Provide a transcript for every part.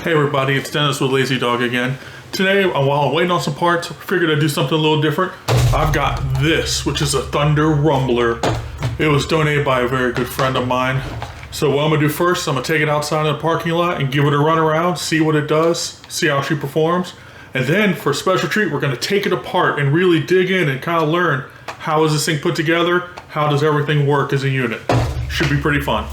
Hey everybody, it's Dennis with Lazy Dog again. Today, while I'm waiting on some parts, I figured I'd do something a little different. I've got this, which is a Thunder Rumbler. It was donated by a very good friend of mine. So what I'm gonna do first, I'm gonna take it outside in the parking lot and give it a run around, see what it does, see how she performs. And then for a special treat, we're gonna take it apart and really dig in and kind of learn how is this thing put together, how does everything work as a unit. Should be pretty fun.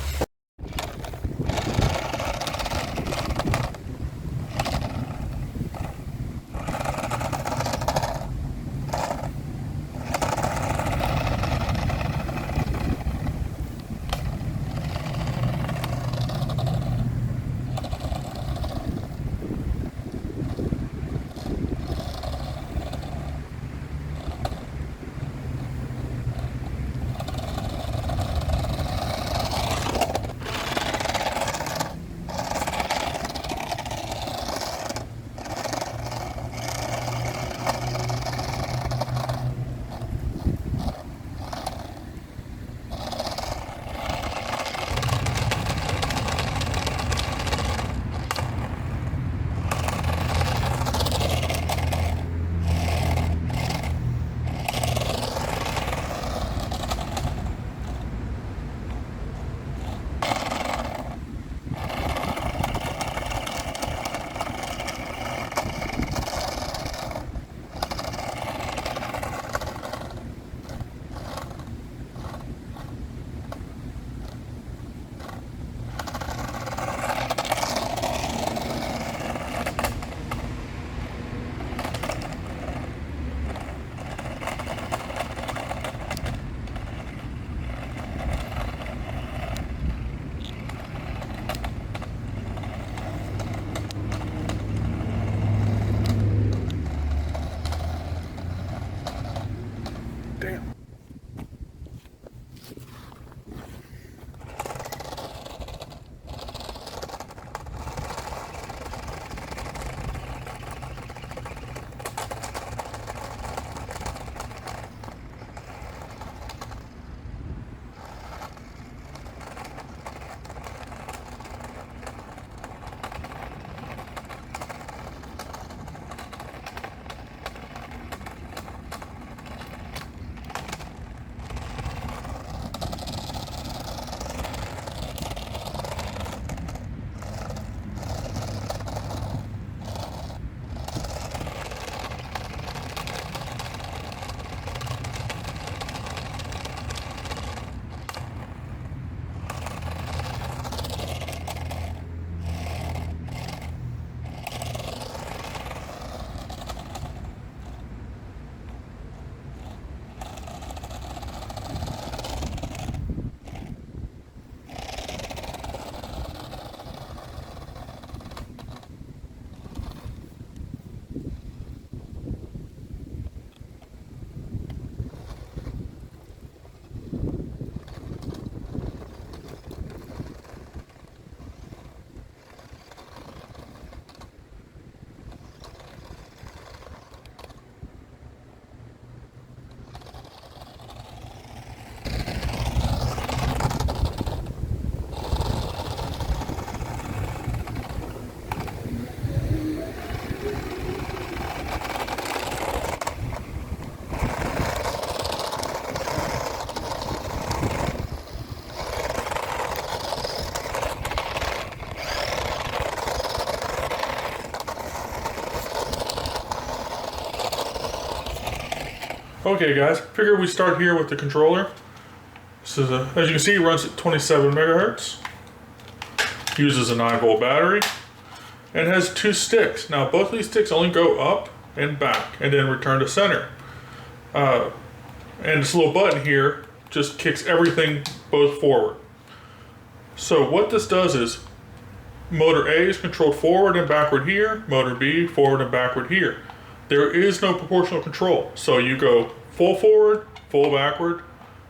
Damn. Okay guys, figure we start here with the controller. This is as you can see, it runs at 27 megahertz. Uses a 9-volt battery. And has 2 sticks. Now both of these sticks only go up and back and then return to center. And this little button here just kicks everything both forward. So what this does is, motor A is controlled forward and backward here, motor B forward and backward here. There is no proportional control. So you go full forward, full backward,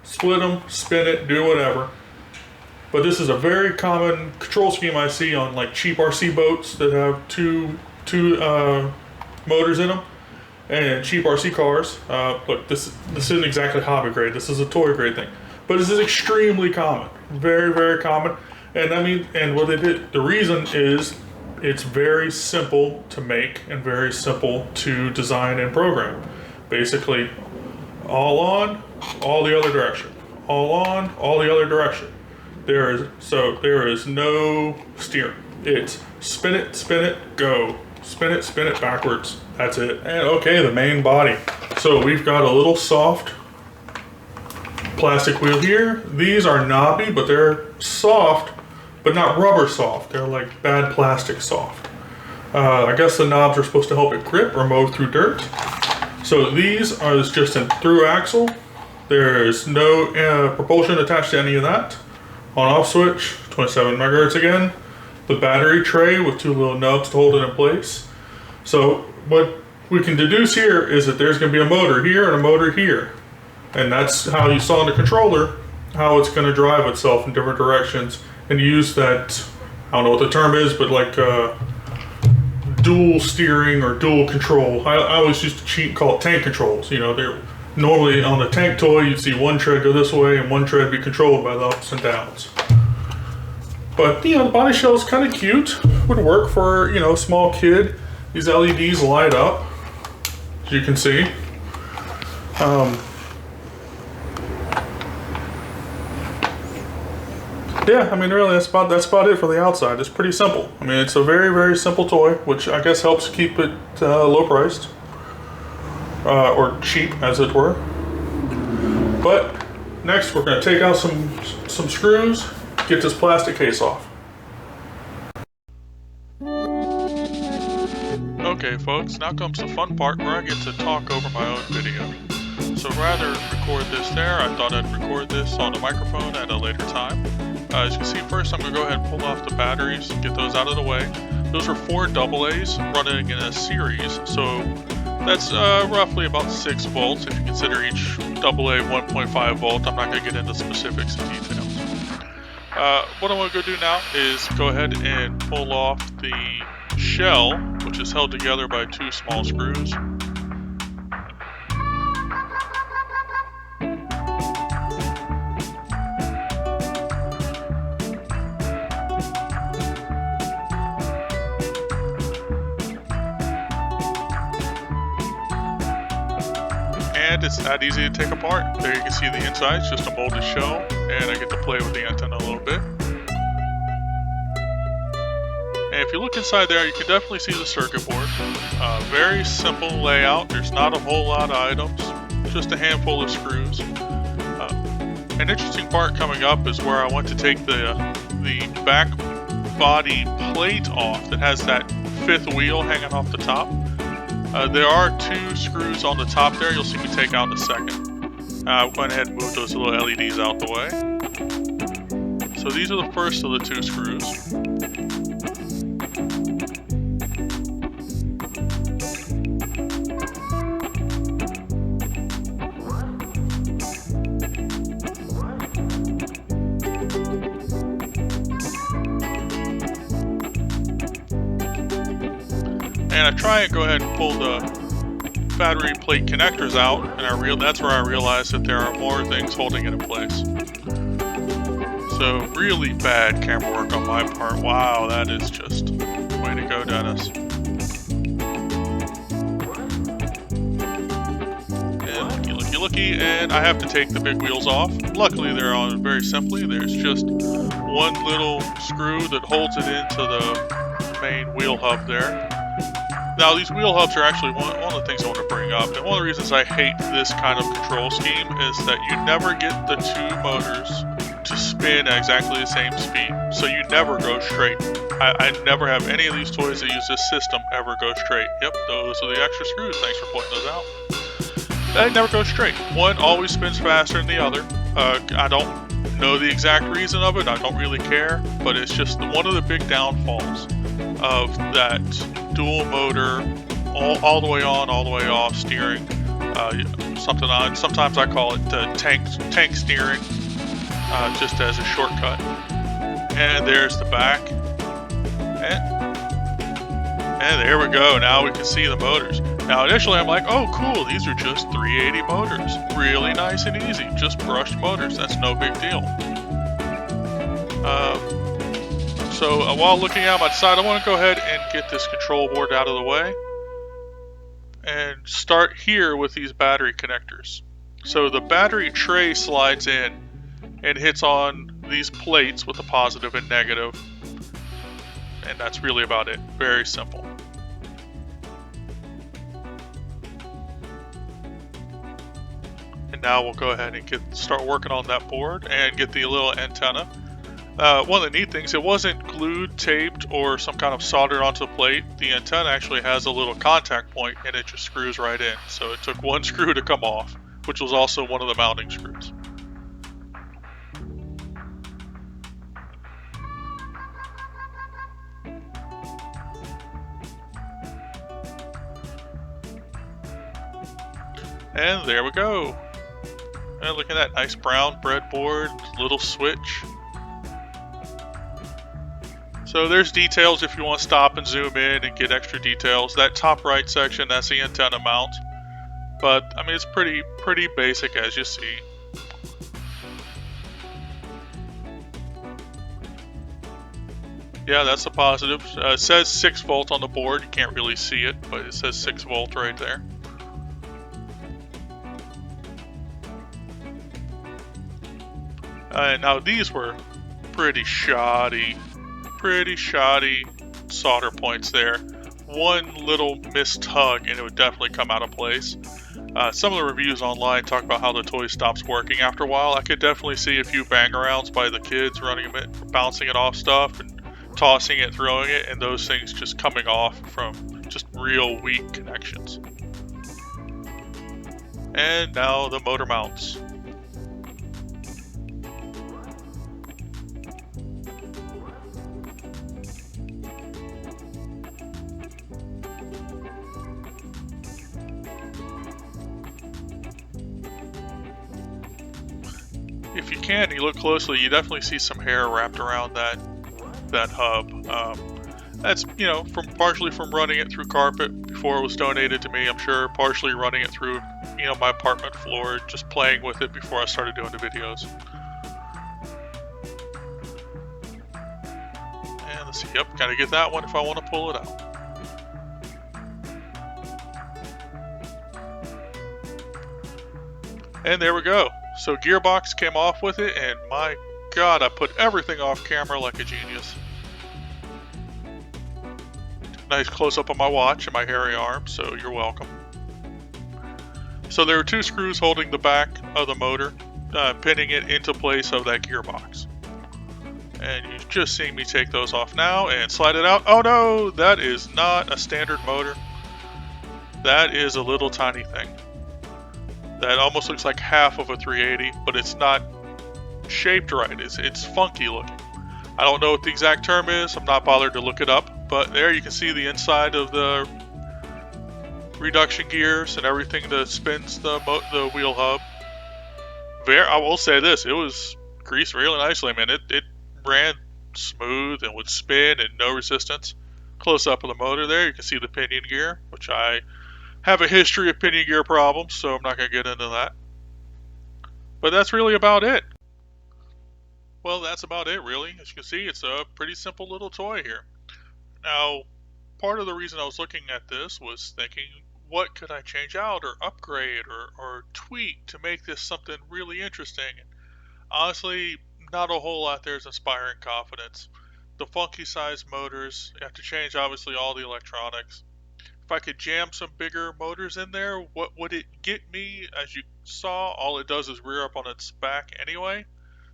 split them, spin it, do whatever. But this is a very common control scheme I see on like cheap RC boats that have two motors in them, and cheap RC cars. Look, this isn't exactly hobby grade. This is a toy grade thing, but this is extremely common, very, very common. And I mean, and what they did, the reason is It's very simple to make and very simple to design and program. Basically, all on, all the other direction. All on, all the other direction. There is no steering. It's spin it, go. Spin it backwards. That's it. And okay, the main body. So we've got a little soft plastic wheel here. These are knobby, but they're soft, but not rubber soft. They're like bad plastic soft. I guess the knobs are supposed to help it grip or mow through dirt. So these are just a through axle. There's no propulsion attached to any of that. On-off switch, 27 megahertz again. The battery tray with two little nubs to hold it in place. So what we can deduce here is that there's going to be a motor here and a motor here. And that's how you saw in the controller, how it's going to drive itself in different directions and use that, I don't know what the term is, but like dual steering or dual control. I always used to cheat and call it tank controls. You know, they're normally on a tank toy, you'd see one tread go this way and one tread be controlled by the ups and downs. But, you know, the body shell is kind of cute. Would work for, you know, a small kid. These LEDs light up, as you can see. Yeah, I mean, really, that's about it for the outside. It's pretty simple. I mean, it's a very, very simple toy, which I guess helps keep it low priced. Or cheap, as it were. But next, we're going to take out some screws, get this plastic case off. Okay, folks, now comes the fun part where I get to talk over my own video. So rather than record this there, I thought I'd record this on the microphone at a later time. As you can see, first I'm going to go ahead and pull off the batteries and get those out of the way. Those are 4 AA's running in a series, so that's roughly about 6 volts if you consider each AA 1.5 volt. I'm not going to get into specifics and details. What I want to go do now is go ahead and pull off the shell, which is held together by 2 small screws. And it's not easy to take apart. There you can see the inside, it's just a molded shell, and I get to play with the antenna a little bit. And if you look inside there, you can definitely see the circuit board. Very simple layout, there's not a whole lot of items, just a handful of screws. An interesting part coming up is where I want to take the back body plate off that has that 5th wheel hanging off the top. There are 2 screws on the top there, you'll see me take out in a second. I'll go ahead and move those little LEDs out the way. So these are the first of the 2 screws. And I try and go ahead and pull the battery plate connectors out, and that's where I realized that there are more things holding it in place. So really bad camera work on my part. Wow, that is just way to go, Dennis. And looky, and I have to take the big wheels off. Luckily, they're on very simply. There's just one little screw that holds it into the main wheel hub there. Now, these wheel hubs are actually one of the things I want to bring up, and one of the reasons I hate this kind of control scheme is that you never get the 2 motors to spin at exactly the same speed, so you never go straight. I never have any of these toys that use this system ever go straight. Yep, those are the extra screws, thanks for pointing those out. They never go straight. One always spins faster than the other. I don't know the exact reason of it, I don't really care, but it's just one of the big downfalls of that dual motor, all the way on, all the way off steering. Sometimes I call it tank steering, just as a shortcut. And there's the back, and there we go. Now we can see the motors. Now initially I'm like, oh cool, these are just 380 motors, really nice and easy, just brushed motors. That's no big deal. So while looking out my side, I want to go ahead and get this control board out of the way and start here with these battery connectors. So the battery tray slides in and hits on these plates with a positive and negative, and that's really about it. Very simple. And now we'll go ahead and start working on that board and get the little antenna. One of the neat things, it wasn't glued, taped, or some kind of soldered onto the plate. The antenna actually has a little contact point and it just screws right in. So it took one screw to come off, which was also one of the mounting screws. And there we go. And look at that nice brown breadboard, little switch. So there's details if you want to stop and zoom in and get extra details. That top right section, that's the antenna mount. But I mean, it's pretty basic as you see. Yeah, that's a positive. It says 6 volt on the board. You can't really see it, but it says 6 volt right there. Now these were pretty shoddy solder points there. One little missed tug and it would definitely come out of place. Some of the reviews online talk about how the toy stops working after a while. I could definitely see a few bang-arounds by the kids running it, bouncing it off stuff and tossing it, throwing it, and those things just coming off from just real weak connections. And now the motor mounts. If you can, you look closely, you definitely see some hair wrapped around that hub. That's, you know, partially from running it through carpet before it was donated to me, I'm sure, partially running it through, you know, my apartment floor, just playing with it before I started doing the videos. And let's see, yep, gotta get that one if I want to pull it out. And there we go. So gearbox came off with it, and my God, I put everything off camera like a genius. Nice close-up on my watch and my hairy arm, so you're welcome. So there are 2 screws holding the back of the motor, pinning it into place of that gearbox. And you've just seen me take those off now and slide it out. Oh no, that is not a standard motor. That is a little tiny thing. That almost looks like half of a 380, but it's not shaped right. It's funky looking. I don't know what the exact term is. I'm not bothered to look it up. But there you can see the inside of the reduction gears and everything that spins the wheel hub. I will say this, it was greased really nicely, man. It ran smooth and would spin and no resistance. Close up of the motor there, you can see the pinion gear, which I have a history of pinion gear problems, so I'm not going to get into that. But that's really about it. Well, that's about it, really. As you can see, it's a pretty simple little toy here. Now, part of the reason I was looking at this was thinking, what could I change out or upgrade or tweak to make this something really interesting? And honestly, not a whole lot there is inspiring confidence. The funky size motors, you have to change obviously all the electronics. If I could jam some bigger motors in there, what would it get me? As you saw, all it does is rear up on its back anyway.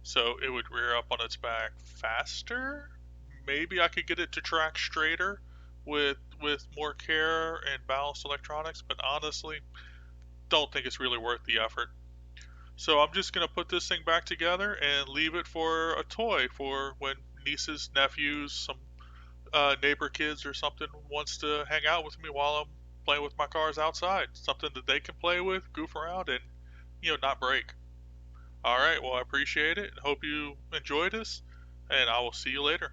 So it would rear up on its back faster. Maybe I could get it to track straighter with more care and balanced electronics, but honestly, don't think it's really worth the effort. So I'm just going to put this thing back together and leave it for a toy for when nieces, nephews, some neighbor kids or something wants to hang out with me while I'm playing with my cars outside. Something that they can play with, goof around, and, you know, not break. Alright, well, I appreciate it. Hope you enjoyed this, and I will see you later.